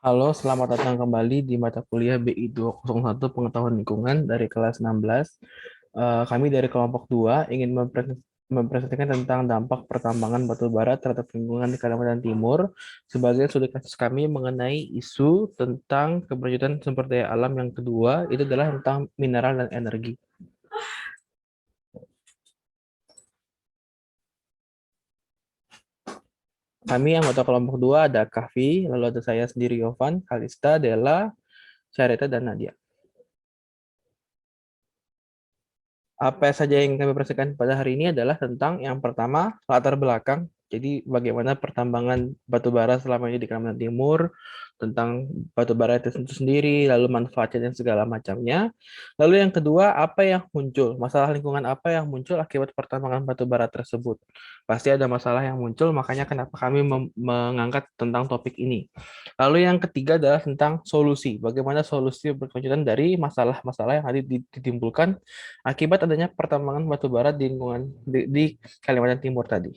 Halo, selamat datang kembali di mata kuliah BI 201 Pengetahuan Lingkungan dari kelas 16. Kami dari kelompok 2 ingin mempresentasikan tentang dampak pertambangan batu bara terhadap lingkungan di Kalimantan Timur. Sebagai studi kasus kami mengenai isu tentang keberlanjutan sumber daya alam yang kedua, itu adalah tentang mineral dan energi. Kami anggota kelompok 2 ada Kahvi, lalu ada saya sendiri Yovan, Kalista, Della, Syarita, dan Nadia. Apa saja yang kami presentasikan pada hari ini adalah tentang yang pertama latar belakang. Jadi bagaimana pertambangan batu bara selama ini di Kalimantan Timur, tentang batu bara itu sendiri, lalu manfaatnya dan segala macamnya. Lalu yang kedua, apa yang muncul? Masalah lingkungan apa yang muncul akibat pertambangan batu bara tersebut? Pasti ada masalah yang muncul, makanya kenapa kami mengangkat tentang topik ini. Lalu yang ketiga adalah tentang solusi. Bagaimana solusi berkelanjutan dari masalah-masalah yang tadi ditimbulkan akibat adanya pertambangan batu bara di lingkungan di Kalimantan Timur tadi.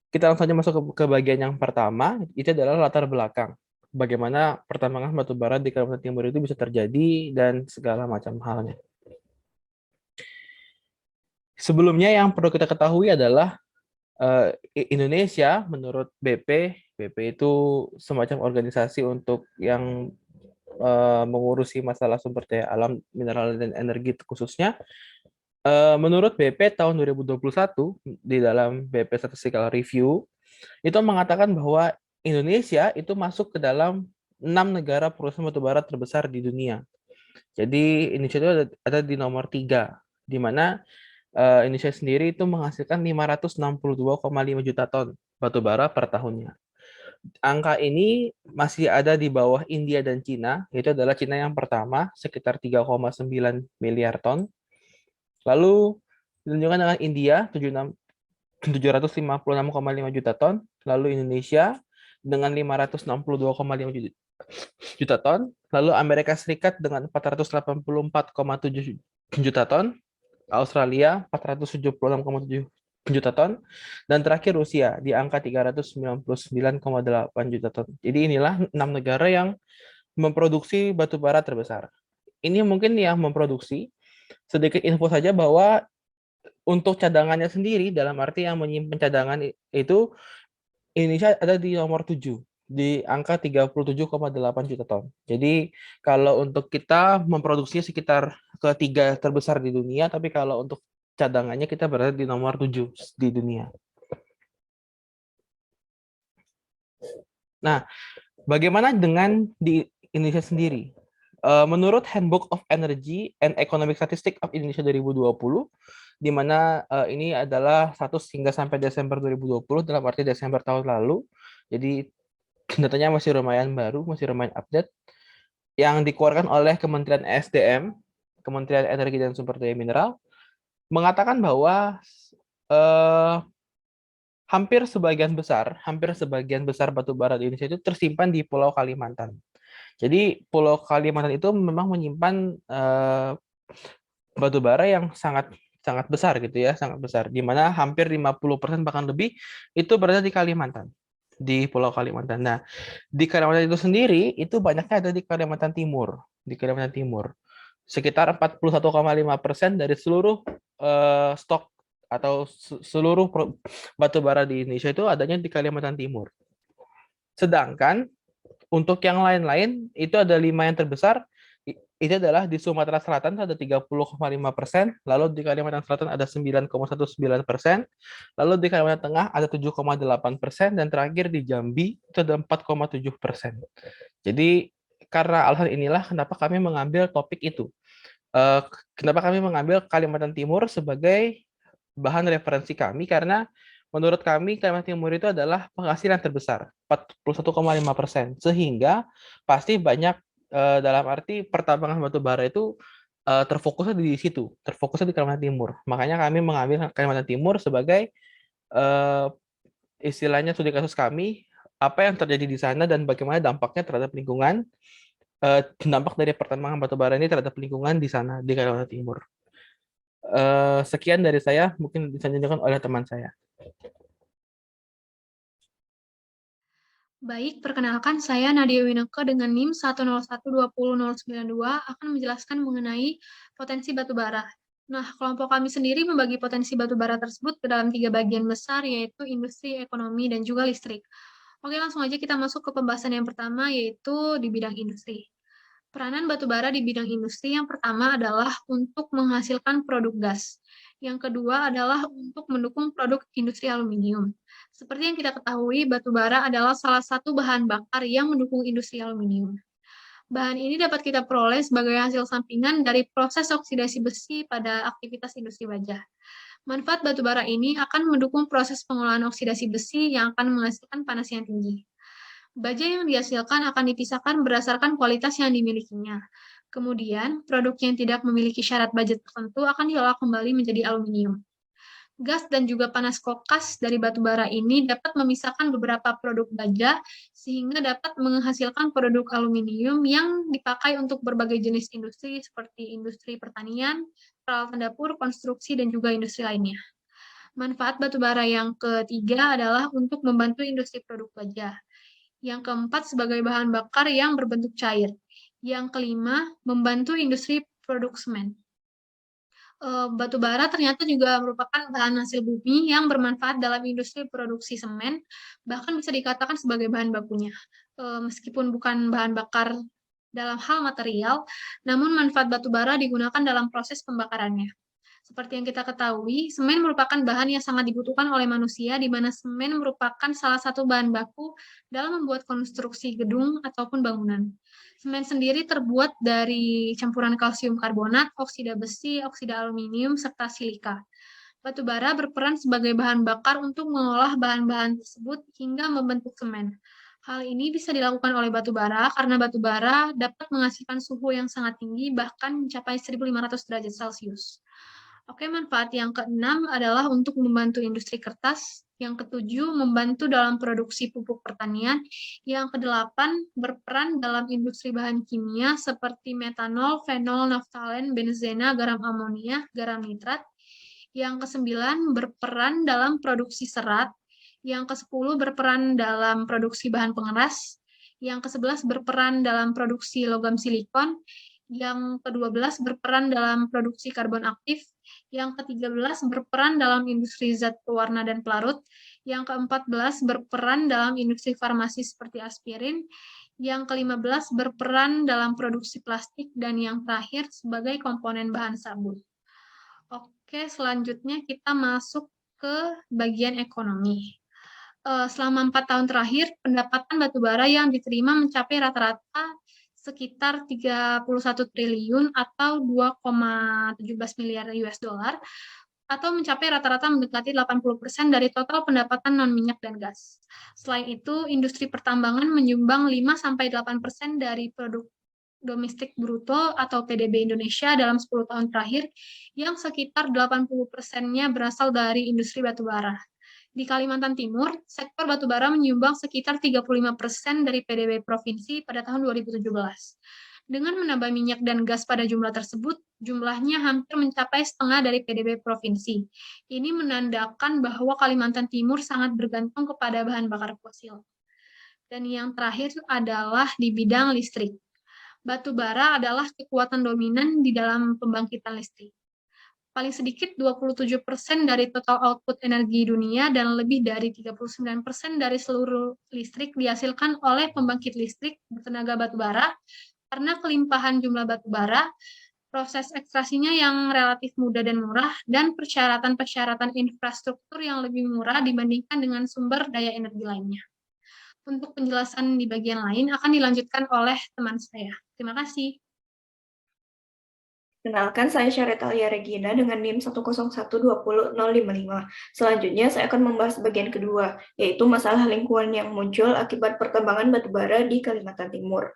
Kita langsung saja masuk ke bagian yang pertama, itu adalah latar belakang. Bagaimana pertambangan batu bara di Kalimantan Timur itu bisa terjadi dan segala macam halnya. Sebelumnya yang perlu kita ketahui adalah Indonesia menurut BP itu semacam organisasi untuk yang mengurusi masalah sumber daya alam, mineral dan energi khususnya. Menurut BP tahun 2021 di dalam BP Statistical Review itu mengatakan bahwa Indonesia itu masuk ke dalam 6 negara perusahaan batubara terbesar di dunia. Jadi Indonesia itu ada di nomor 3, di mana Indonesia sendiri itu menghasilkan 562,5 juta ton batubara per tahunnya. Angka ini masih ada di bawah India dan Cina, yaitu adalah Cina yang pertama sekitar 3,9 miliar ton. Lalu ditunjukkan dengan India 756,5 juta ton, lalu Indonesia dengan 562,5 juta ton, lalu Amerika Serikat dengan 484,7 juta ton, Australia 476,7 juta ton, dan terakhir Rusia di angka 399,8 juta ton. Jadi inilah 6 negara yang memproduksi batu bara terbesar. Ini mungkin yang memproduksi. Sedikit info saja bahwa untuk cadangannya sendiri, dalam arti yang menyimpan cadangan itu, Indonesia ada di nomor 7, di angka 37,8 juta ton. Jadi kalau untuk kita memproduksinya sekitar ketiga terbesar di dunia, tapi kalau untuk cadangannya kita berada di nomor 7 di dunia. Nah, bagaimana dengan di Indonesia sendiri? Menurut Handbook of Energy and Economic Statistics of Indonesia 2020, di mana ini adalah status hingga sampai Desember 2020, dalam arti Desember tahun lalu. Jadi datanya masih lumayan baru, masih lumayan update, yang dikeluarkan oleh Kementerian SDM, Kementerian Energi dan Sumber Daya Mineral, mengatakan bahwa eh, hampir sebagian besar batu bara di Indonesia itu tersimpan di Pulau Kalimantan. Jadi Pulau Kalimantan itu memang menyimpan batu bara yang sangat sangat besar gitu ya, sangat besar, di mana hampir 50% bahkan lebih itu berada di Kalimantan, di Pulau Kalimantan. Nah, di Kalimantan itu sendiri itu banyaknya ada di Kalimantan Timur, di Kalimantan Timur. Sekitar 41,5% dari seluruh stok atau seluruh batu bara di Indonesia itu adanya di Kalimantan Timur. Sedangkan untuk yang lain-lain itu ada 5 yang terbesar, itu adalah di Sumatera Selatan ada 30,5%, lalu di Kalimantan Selatan ada 9,19%, lalu di Kalimantan Tengah ada 7,8%, dan terakhir di Jambi itu ada 4,7%. Jadi karena alasan inilah kenapa kami mengambil topik itu. Eh, Kenapa kami mengambil Kalimantan Timur sebagai bahan referensi kami, karena menurut kami Kalimantan Timur itu adalah penghasilan terbesar, 41,5%. Sehingga pasti banyak dalam arti pertambangan batu bara itu terfokusnya di situ, terfokusnya di Kalimantan Timur. Makanya kami mengambil Kalimantan Timur sebagai eh, istilahnya studi kasus kami, apa yang terjadi di sana dan bagaimana dampaknya terhadap lingkungan, dampak dari pertambangan batu bara ini terhadap lingkungan di sana, di Kalimantan Timur. Sekian dari saya, mungkin bisa dilanjutkan oleh teman saya. Baik, perkenalkan saya Nadia Wineke dengan NIM 101200092 akan menjelaskan mengenai potensi batubara. Nah, kelompok kami sendiri membagi potensi batubara tersebut ke dalam 3 bagian besar, yaitu industri, ekonomi, dan juga listrik. Oke, langsung aja kita masuk ke pembahasan yang pertama, yaitu di bidang industri. Peranan batubara di bidang industri yang pertama adalah untuk menghasilkan produk gas. Yang kedua adalah untuk mendukung produk industri aluminium. Seperti yang kita ketahui, batubara adalah salah satu bahan bakar yang mendukung industri aluminium. Bahan ini dapat kita peroleh sebagai hasil sampingan dari proses oksidasi besi pada aktivitas industri baja. Manfaat batubara ini akan mendukung proses pengolahan oksidasi besi yang akan menghasilkan panas yang tinggi. Baja yang dihasilkan akan dipisahkan berdasarkan kualitas yang dimilikinya. Kemudian, produk yang tidak memiliki syarat baja tertentu akan diolah kembali menjadi aluminium. Gas dan juga panas kokas dari batu bara ini dapat memisahkan beberapa produk baja sehingga dapat menghasilkan produk aluminium yang dipakai untuk berbagai jenis industri seperti industri pertanian, peralatan dapur, konstruksi, dan juga industri lainnya. Manfaat batu bara yang ketiga adalah untuk membantu industri produk baja. Yang keempat, sebagai bahan bakar yang berbentuk cair. Yang kelima, membantu industri produk semen. Batu bara ternyata juga merupakan bahan hasil bumi yang bermanfaat dalam industri produksi semen, bahkan bisa dikatakan sebagai bahan bakunya. Meskipun bukan bahan bakar dalam hal material, namun manfaat batu bara digunakan dalam proses pembakarannya. Seperti yang kita ketahui, semen merupakan bahan yang sangat dibutuhkan oleh manusia, di mana semen merupakan salah satu bahan baku dalam membuat konstruksi gedung ataupun bangunan. Semen sendiri terbuat dari campuran kalsium karbonat, oksida besi, oksida aluminium, serta silika. Batu bara berperan sebagai bahan bakar untuk mengolah bahan-bahan tersebut hingga membentuk semen. Hal ini bisa dilakukan oleh batu bara karena batu bara dapat menghasilkan suhu yang sangat tinggi, bahkan mencapai 1.500 derajat Celcius. Oke, manfaat yang keenam adalah untuk membantu industri kertas. Yang ketujuh, membantu dalam produksi pupuk pertanian. Yang kedelapan, berperan dalam industri bahan kimia seperti metanol, fenol, naftalen, benzena, garam amonia, garam nitrat. Yang kesembilan, berperan dalam produksi serat. Yang kesepuluh, berperan dalam produksi bahan pengeras. Yang kesebelas, berperan dalam produksi logam silikon. Yang ke-12 berperan dalam produksi karbon aktif. Yang ke-13 berperan dalam industri zat pewarna dan pelarut. Yang ke-14 berperan dalam industri farmasi seperti aspirin. Yang ke-15 berperan dalam produksi plastik. Dan yang terakhir sebagai komponen bahan sabun. Oke, selanjutnya kita masuk ke bagian ekonomi. Selama 4 tahun terakhir, pendapatan batubara yang diterima mencapai rata-rata sekitar 31 triliun atau 2,17 miliar US dollar atau mencapai rata-rata mendekati 80% dari total pendapatan non-minyak dan gas. Selain itu, industri pertambangan menyumbang 5-8% dari produk domestik bruto atau PDB Indonesia dalam 10 tahun terakhir, yang sekitar 80%-nya berasal dari industri batubara. Di Kalimantan Timur, sektor batubara menyumbang sekitar 35% dari PDB provinsi pada tahun 2017. Dengan menambah minyak dan gas pada jumlah tersebut, jumlahnya hampir mencapai setengah dari PDB provinsi. Ini menandakan bahwa Kalimantan Timur sangat bergantung kepada bahan bakar fosil. Dan yang terakhir adalah di bidang listrik. Batu bara adalah kekuatan dominan di dalam pembangkitan listrik. Paling sedikit 27% dari total output energi dunia dan lebih dari 39% dari seluruh listrik dihasilkan oleh pembangkit listrik bertenaga batu bara. Karena kelimpahan jumlah batu bara, proses ekstrasinya yang relatif mudah dan murah, dan persyaratan-persyaratan infrastruktur yang lebih murah dibandingkan dengan sumber daya energi lainnya. Untuk penjelasan di bagian lain akan dilanjutkan oleh teman saya. Terima kasih. Kenalkan, saya Syaretalia Regina dengan NIM 101200055. Selanjutnya, saya akan membahas bagian kedua, yaitu masalah lingkungan yang muncul akibat pertambangan batubara di Kalimantan Timur.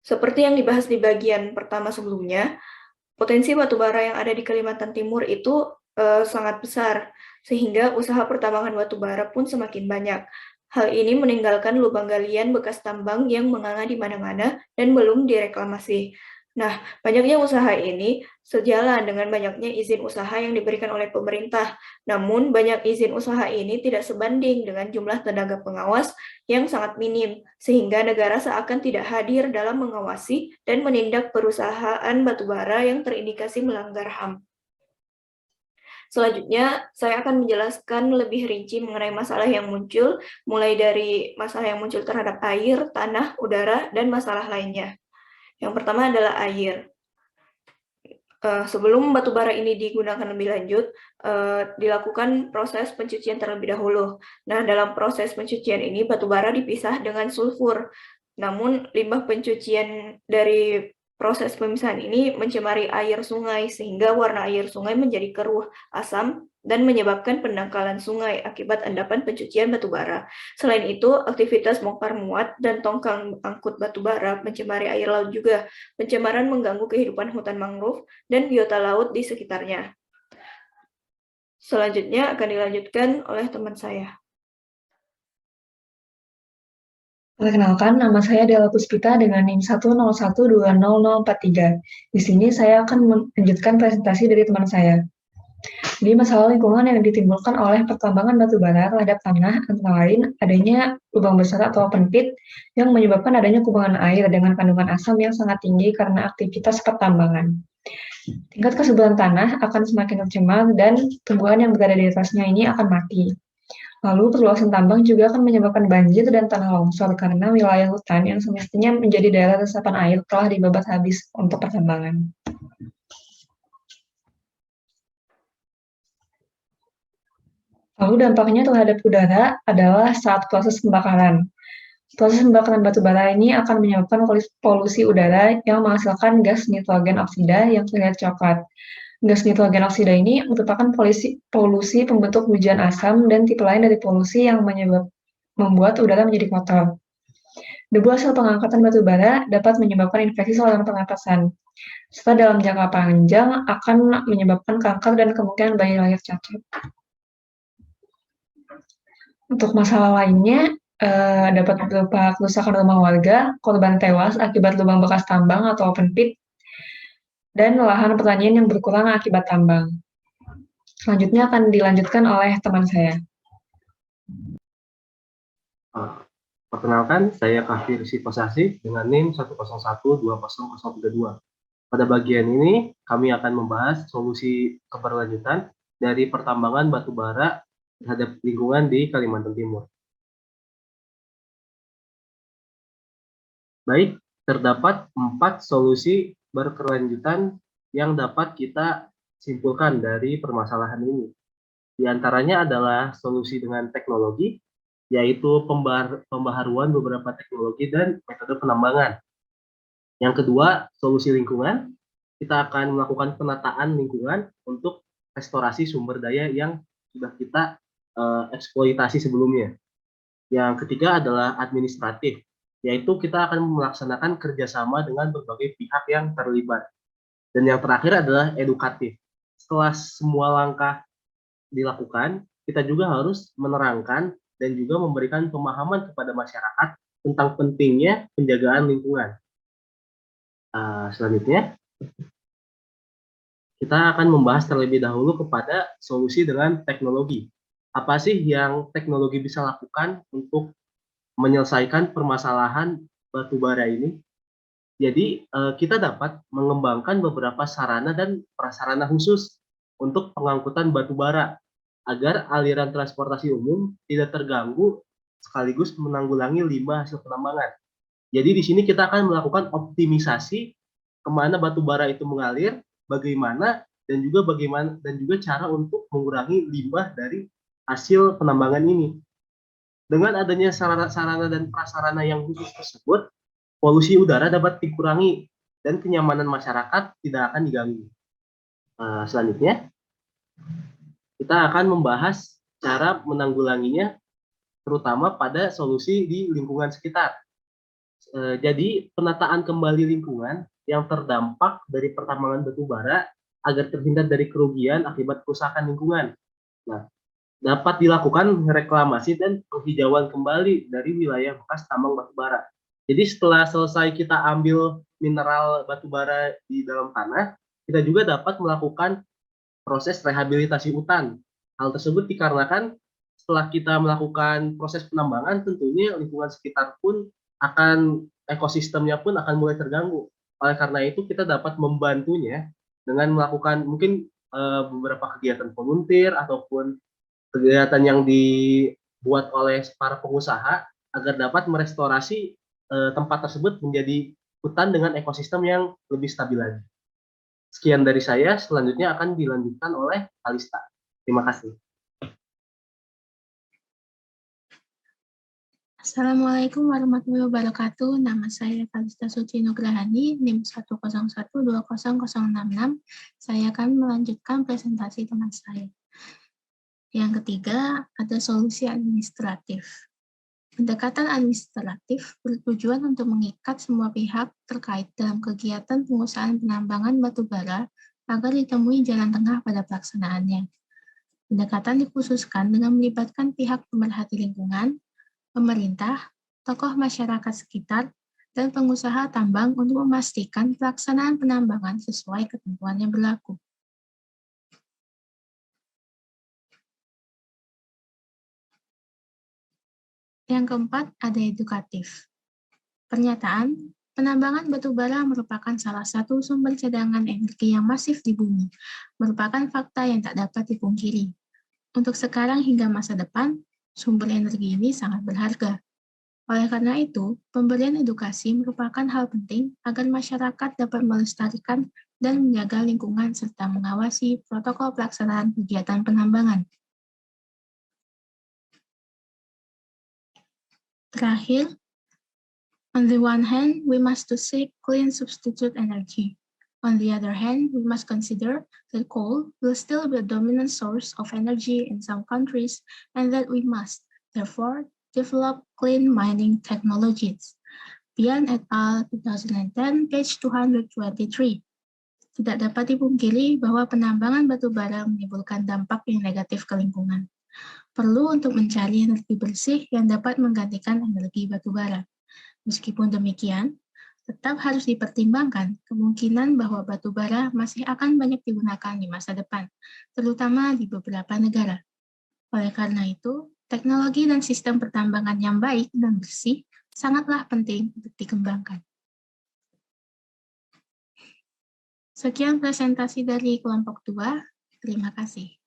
Seperti yang dibahas di bagian pertama sebelumnya, potensi batubara yang ada di Kalimantan Timur itu sangat besar, sehingga usaha pertambangan batubara pun semakin banyak. Hal ini meninggalkan lubang galian bekas tambang yang menganga di mana-mana dan belum direklamasi. Nah, banyaknya usaha ini sejalan dengan banyaknya izin usaha yang diberikan oleh pemerintah. Namun, banyak izin usaha ini tidak sebanding dengan jumlah tenaga pengawas yang sangat minim, sehingga negara seakan tidak hadir dalam mengawasi dan menindak perusahaan batubara yang terindikasi melanggar HAM. Selanjutnya, saya akan menjelaskan lebih rinci mengenai masalah yang muncul, mulai dari masalah yang muncul terhadap air, tanah, udara, dan masalah lainnya. Yang pertama adalah air. Sebelum batu bara ini digunakan lebih lanjut, dilakukan proses pencucian terlebih dahulu. Nah, dalam proses pencucian ini batu bara dipisah dengan sulfur. Namun, limbah pencucian dari proses pemisahan ini mencemari air sungai sehingga warna air sungai menjadi keruh, asam, dan menyebabkan pendangkalan sungai akibat endapan pencucian batu bara. Selain itu, aktivitas bongkar muat dan tongkang angkut batu bara mencemari air laut juga. Pencemaran mengganggu kehidupan hutan mangrove dan biota laut di sekitarnya. Selanjutnya akan dilanjutkan oleh teman saya. Perkenalkan, nama saya Della Puspita dengan NIM 101200043. Di sini saya akan melanjutkan presentasi dari teman saya. Di masalah lingkungan yang ditimbulkan oleh pertambangan batu bara terhadap tanah, antara lain adanya lubang besar atau open pit yang menyebabkan adanya kubangan air dengan kandungan asam yang sangat tinggi karena aktivitas pertambangan. Tingkat kesuburan tanah akan semakin tercemar dan tumbuhan yang berada di atasnya ini akan mati. Lalu perluasan tambang juga akan menyebabkan banjir dan tanah longsor karena wilayah hutan yang semestinya menjadi daerah resapan air telah dibabat habis untuk pertambangan. Lalu dampaknya terhadap udara adalah saat proses pembakaran. Proses pembakaran batu bara ini akan menyebabkan polusi udara yang menghasilkan gas nitrogen oksida yang terlihat coklat. Gas nitrogen oksida ini merupakan polusi pembentuk hujan asam dan tipe lain dari polusi yang membuat udara menjadi kotor. Debu hasil pengangkatan batu bara dapat menyebabkan infeksi saluran pernapasan, serta dalam jangka panjang akan menyebabkan kanker dan kemungkinan bayi lahir cacat. Untuk masalah lainnya, dapat berupa kerusakan rumah warga, korban tewas akibat lubang bekas tambang atau open pit, dan lahan pertanian yang berkurang akibat tambang. Selanjutnya akan dilanjutkan oleh teman saya. Perkenalkan, saya Kafir Sifosasi dengan NIM 101200032. Pada bagian ini, kami akan membahas solusi keberlanjutan dari pertambangan batu bara terhadap lingkungan di Kalimantan Timur. Baik, terdapat 4 solusi berkelanjutan yang dapat kita simpulkan dari permasalahan ini. Di antaranya adalah solusi dengan teknologi, yaitu pembaharuan beberapa teknologi dan metode penambangan. Yang kedua, solusi lingkungan, kita akan melakukan penataan lingkungan untuk restorasi sumber daya yang sudah kita eksploitasi sebelumnya. Yang ketiga adalah administratif, yaitu kita akan melaksanakan kerjasama dengan berbagai pihak yang terlibat. Dan yang terakhir adalah edukatif. Setelah semua langkah dilakukan, kita juga harus menerangkan dan juga memberikan pemahaman kepada masyarakat tentang pentingnya penjagaan lingkungan. Selanjutnya, kita akan membahas terlebih dahulu kepada solusi dengan teknologi. Apa sih yang teknologi bisa lakukan untuk menyelesaikan permasalahan batu bara ini? Jadi, kita dapat mengembangkan beberapa sarana dan prasarana khusus untuk pengangkutan batu bara agar aliran transportasi umum tidak terganggu sekaligus menanggulangi limbah hasil penambangan. Jadi di sini kita akan melakukan optimisasi kemana batu bara itu mengalir, bagaimana dan juga cara untuk mengurangi limbah dari hasil penambangan ini. Dengan adanya sarana dan prasarana yang khusus tersebut, polusi udara dapat dikurangi dan kenyamanan masyarakat tidak akan diganggu. Selanjutnya, kita akan membahas cara menanggulanginya, terutama pada solusi di lingkungan sekitar. Jadi, penataan kembali lingkungan yang terdampak dari pertambangan batu bara agar terhindar dari kerugian akibat kerusakan lingkungan. Nah, dapat dilakukan reklamasi dan penghijauan kembali dari wilayah bekas tambang batu bara. Jadi setelah selesai kita ambil mineral batu bara di dalam tanah, kita juga dapat melakukan proses rehabilitasi hutan. Hal tersebut dikarenakan setelah kita melakukan proses penambangan, tentunya lingkungan sekitar pun akan ekosistemnya pun akan mulai terganggu. Oleh karena itu kita dapat membantunya dengan melakukan mungkin beberapa kegiatan volunteer ataupun kegiatan yang dibuat oleh para pengusaha agar dapat merestorasi tempat tersebut menjadi hutan dengan ekosistem yang lebih stabil lagi. Sekian dari saya, selanjutnya akan dilanjutkan oleh Kalista. Terima kasih. Assalamualaikum warahmatullahi wabarakatuh. Nama saya Kalista Suci Nugrahani, NIM 101200066. Saya akan melanjutkan presentasi teman saya. Yang ketiga, ada solusi administratif. Pendekatan administratif bertujuan untuk mengikat semua pihak terkait dalam kegiatan pengusahaan penambangan batu bara agar ditemui jalan tengah pada pelaksanaannya. Pendekatan dikhususkan dengan melibatkan pihak pemerhati lingkungan, pemerintah, tokoh masyarakat sekitar, dan pengusaha tambang untuk memastikan pelaksanaan penambangan sesuai ketentuan yang berlaku. Yang keempat, ada edukatif. Pernyataan, penambangan batu bara merupakan salah satu sumber cadangan energi yang masif di bumi, merupakan fakta yang tak dapat dipungkiri. Untuk sekarang hingga masa depan, sumber energi ini sangat berharga. Oleh karena itu, pemberian edukasi merupakan hal penting agar masyarakat dapat melestarikan dan menjaga lingkungan serta mengawasi protokol pelaksanaan kegiatan penambangan. Terakhir, on the one hand, we must seek clean substitute energy. On the other hand, we must consider that coal will still be a dominant source of energy in some countries and that we must, therefore, develop clean mining technologies. Bian et al. 2010, page 223. Tidak dapat dipungkiri bahwa penambangan batu bara menimbulkan dampak yang negatif ke lingkungan. Perlu untuk mencari energi bersih yang dapat menggantikan energi batu bara. Meskipun demikian, tetap harus dipertimbangkan kemungkinan bahwa batu bara masih akan banyak digunakan di masa depan, terutama di beberapa negara. Oleh karena itu, teknologi dan sistem pertambangan yang baik dan bersih sangatlah penting untuk dikembangkan. Sekian presentasi dari kelompok 2. Terima kasih.